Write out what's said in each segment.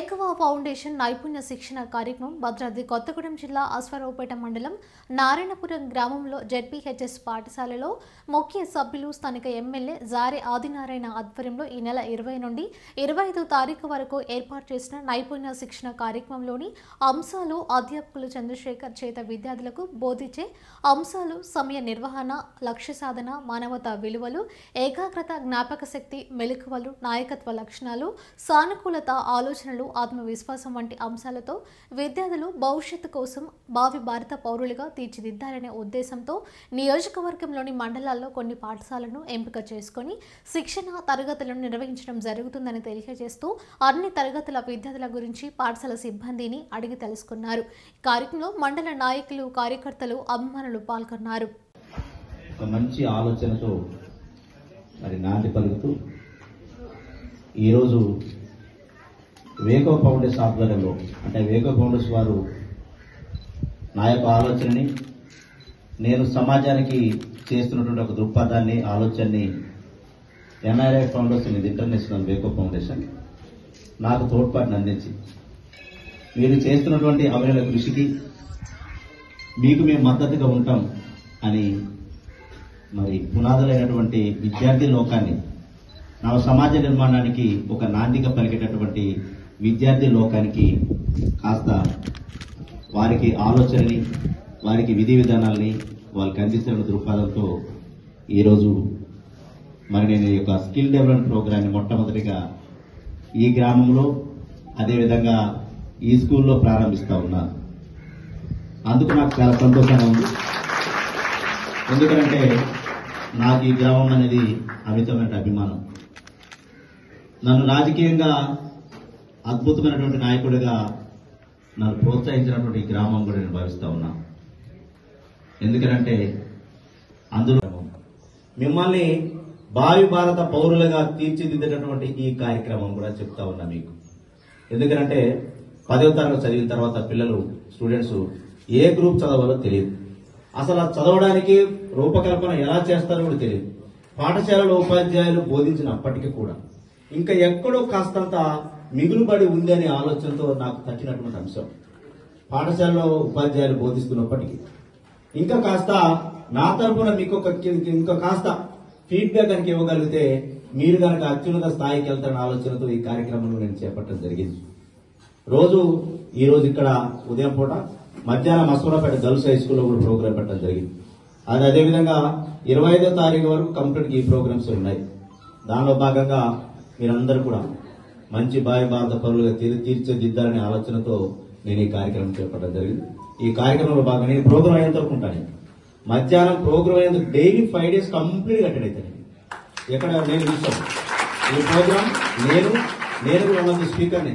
వేకవ foundation నైపుణ్య శిక్షణ కార్యక్రమం భద్రాద్రి కొత్తగూడెం జిల్లా అశ్వారావుపేట మండలం నారాయణపురం గ్రామంలో జెడ్పీహెచ్ఎస్ పాఠశాలలో ముఖ్య సభ్యులు స్థానిక ఎమ్మెల్యే జారే ఆదినారాయణ ఆధ్వర్యంలో ఈ నెల 20 నుండి 25 తారీఖు వరకు ఏర్పాటు చేసిన నైపుణ్య శిక్షణ కార్యక్రమంలోని అంశాలు అధ్యాపకులు చంద్రశేఖర్ చేత విద్యార్థులకు బోధించే అంశాలు సమయ నిర్వహణ, లక్ష్య సాధన, మానవతా విలువలు, ఏకాగ్రత, జ్ఞాపక శక్తి, మెలకువలు, నాయకత్వ లక్షణాలు, సానుకూలత, ఆలోచనలు, ఆత్మవిశ్వాసం వంటి అంశాలతో విద్యార్థులు భవిష్యత్తు కోసం భావి భారత పౌరులుగా తీర్చిదిద్దాలనే ఉద్దేశంతో నియోజకవర్గంలోని మండలాల్లో కొన్ని పాఠశాలను ఎంపిక చేసుకుని శిక్షణ తరగతులను నిర్వహించడం జరుగుతుందని తెలియజేస్తూ అన్ని తరగతుల విద్యార్థుల గురించి పాఠశాల సిబ్బందిని అడిగి తెలుసుకున్నారు. కార్యక్రమంలో మండల నాయకులు, కార్యకర్తలు, అభిమానులు పాల్గొన్నారు. మంచి ఆలోచనతో మరి నాంది పలుకుతూ ఈరోజు వేకవ ఫౌండేషన్ ఆధ్వర్యంలో అంటే వేకవ ఫౌండేషన్ వారు నా యొక్క ఆలోచనని, నేను సమాజానికి చేస్తున్నటువంటి ఒక దృక్పథాన్ని, ఆలోచనని ఎన్ఆర్ఐ ఫౌండేషన్ ఇది ఇంటర్నేషనల్ వేకవ ఫౌండేషన్ నాకు తోడ్పాటును అందించి మీరు చేస్తున్నటువంటి అవిరళ కృషికి మీకు మేము మద్దతుగా ఉంటాం అని మరి పునాదులైనటువంటి విద్యార్థి లోకాన్ని, నవ సమాజ నిర్మాణానికి ఒక నాందిగా పలికేటటువంటి విద్యార్థి లోకానికి కాస్త వారికి ఆలోచనని, వారికి విధి విధానాలని వాళ్ళకి అందిస్తున్న దృక్పథంతో ఈరోజు మరి నేను ఈ యొక్క స్కిల్ డెవలప్మెంట్ ప్రోగ్రామ్ని మొట్టమొదటిగా ఈ గ్రామంలో అదేవిధంగా ఈ స్కూల్లో ప్రారంభిస్తా ఉన్నాను. అందుకు నాకు చాలా సంతోషంగా ఉంది. ఎందుకంటే నాకు ఈ గ్రామం అనేది అమితమైన అభిమానం. నన్ను రాజకీయంగా అద్భుతమైనటువంటి నాయకుడిగా నన్ను ప్రోత్సహించినటువంటి ఈ గ్రామం కూడా నేను భావిస్తా ఉన్నా. ఎందుకంటే అందులో మిమ్మల్ని భావి భారత పౌరులుగా తీర్చిదిద్దేటటువంటి ఈ కార్యక్రమం కూడా చెప్తా ఉన్నా మీకు. ఎందుకంటే 10వ తరగతి చదివిన తర్వాత పిల్లలు, స్టూడెంట్స్ ఏ గ్రూప్ చదవాలో తెలియదు. అసలు చదవడానికి రూపకల్పన ఎలా చేస్తారో కూడా తెలియదు. పాఠశాలలో ఉపాధ్యాయులు బోధించినప్పటికీ కూడా ఇంకా ఎక్కడో కాస్తంత మిగులుబడి ఉంది అనే ఆలోచనతో నాకు తట్టినటువంటి అంశం. పాఠశాలలో ఉపాధ్యాయులు బోధిస్తున్నప్పటికీ ఇంకా కాస్త నా తరఫున మీకు ఇంకా కాస్త ఫీడ్బ్యాక్ కనుక ఇవ్వగలిగితే మీరు కనుక అత్యున్నత స్థాయికి వెళ్తారన్న ఆలోచనతో ఈ కార్యక్రమంలో నేను చేపట్టడం జరిగింది. ఈ రోజు ఇక్కడ ఉదయం పూట, మధ్యాహ్నం అశ్వారావుపేట గర్ల్స్ హై స్కూల్లో కూడా ప్రోగ్రాం పెట్టడం జరిగింది. అదేవిధంగా 25వ తారీఖు వరకు కంప్లీట్ ఈ ప్రోగ్రామ్స్ ఉన్నాయి. దానిలో భాగంగా మీరందరూ కూడా మంచి భావి భారత పౌరులుగా తీర్చిదిద్దాలనే ఆలోచనతో నేను ఈ కార్యక్రమం చేపట్టడం జరిగింది. ఈ కార్యక్రమంలో భాగంగా నేను ప్రోగ్రాం అయ్యేంత వరకు ఉంటాను. మధ్యాహ్నం ప్రోగ్రాం అయ్యేందుకు డైలీ 5 days కంప్లీట్గా అటెండ్ అవుతాను. ఎక్కడ నేను చూస్తాను ఈ ప్రోగ్రాం నేను కూడా ఉన్న స్పీకర్ని,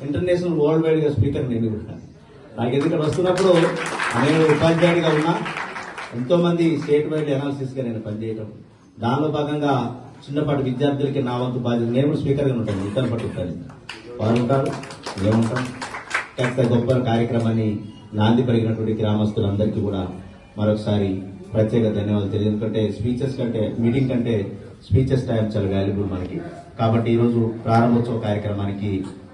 ఇంటర్నేషనల్ వరల్డ్ వైడ్ గా స్పీకర్ నేను కూడా. నాకు ఎందుకంటే వస్తున్నప్పుడు నేను ఉపాధ్యాయుడిగా ఉన్నా, ఎంతో మంది స్టేట్ వైడ్ అనాలిసిస్ గా నేను పనిచేయటం, దానిలో భాగంగా చిన్నపాటి విద్యార్థులకి నా వంతు బాధ్యత, నేను కూడా స్పీకర్ గా ఉంటాను. ఇతర పట్టుకుంటాను, వారు ఉంటారు, మేముంటాం. కాస్త గొప్ప కార్యక్రమాన్ని నాంది పలికినటువంటి గ్రామస్తులందరికీ కూడా మరొకసారి ప్రత్యేక ధన్యవాదాలు తెలియదు. ఎందుకంటే స్పీచెస్ కంటే, మీటింగ్ కంటే స్పీచెస్ టైం చాలా వాల్యుబుల్ మనకి. కాబట్టి ఈరోజు ప్రారంభోత్సవ కార్యక్రమానికి,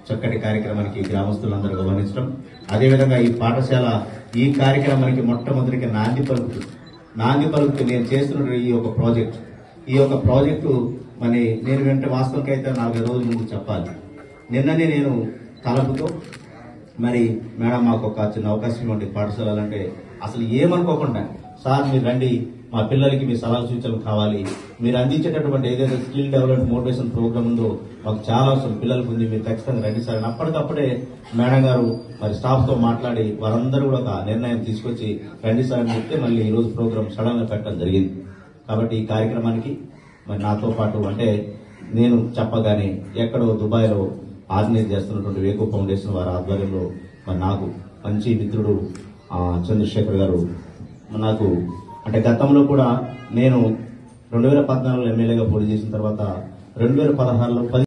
చక్కటి కార్యక్రమానికి గ్రామస్తులందరూ గమనించడం, అదేవిధంగా ఈ పాఠశాల ఈ కార్యక్రమానికి మొట్టమొదటిగా నాంది పలుకుతూ నేను చేస్తున్న ఈ యొక్క ప్రాజెక్టు మరి నేను వెంట వాస్తవంగా అయితే 4 రోజుల ముందు చెప్పాలి. నిన్ననే నేను తలపుతో మరి మేడం మాకు ఒక చిన్న అవకాశం ఇవ్వండి పాఠశాలంటే, అసలు ఏమనుకోకుండా సార్ మీరు రండి, మా పిల్లలకి మీ సలహా సూచనలు కావాలి, మీరు అందించేటటువంటి ఏదైతే స్కిల్ డెవలప్మెంట్ మోటివేషన్ ప్రోగ్రామ్ ఉందో మాకు చాలా అవసరం, పిల్లలకు ఉంది, మీరు ఖచ్చితంగా రండి సార్. అప్పటికప్పుడే మేడం గారు మరి స్టాఫ్ తో మాట్లాడి వారందరూ కూడా ఒక నిర్ణయం తీసుకొచ్చి రండి సార్ అని చెప్తే మళ్ళీ ఈ రోజు ప్రోగ్రామ్ సడన్ గా పెట్టడం జరిగింది. కాబట్టి ఈ కార్యక్రమానికి మరి నాతో పాటు అంటే నేను చెప్పగానే ఎక్కడో దుబాయ్లో ఆర్గనైజ్ చేస్తున్నటువంటి వేకవ ఫౌండేషన్ వారి ఆధ్వర్యంలో మరి నాకు మంచి మిత్రుడు చంద్రశేఖర్ గారు నాకు అంటే గతంలో కూడా నేను 2014లో ఎమ్మెల్యేగా పోటీ చేసిన తర్వాత 2016లో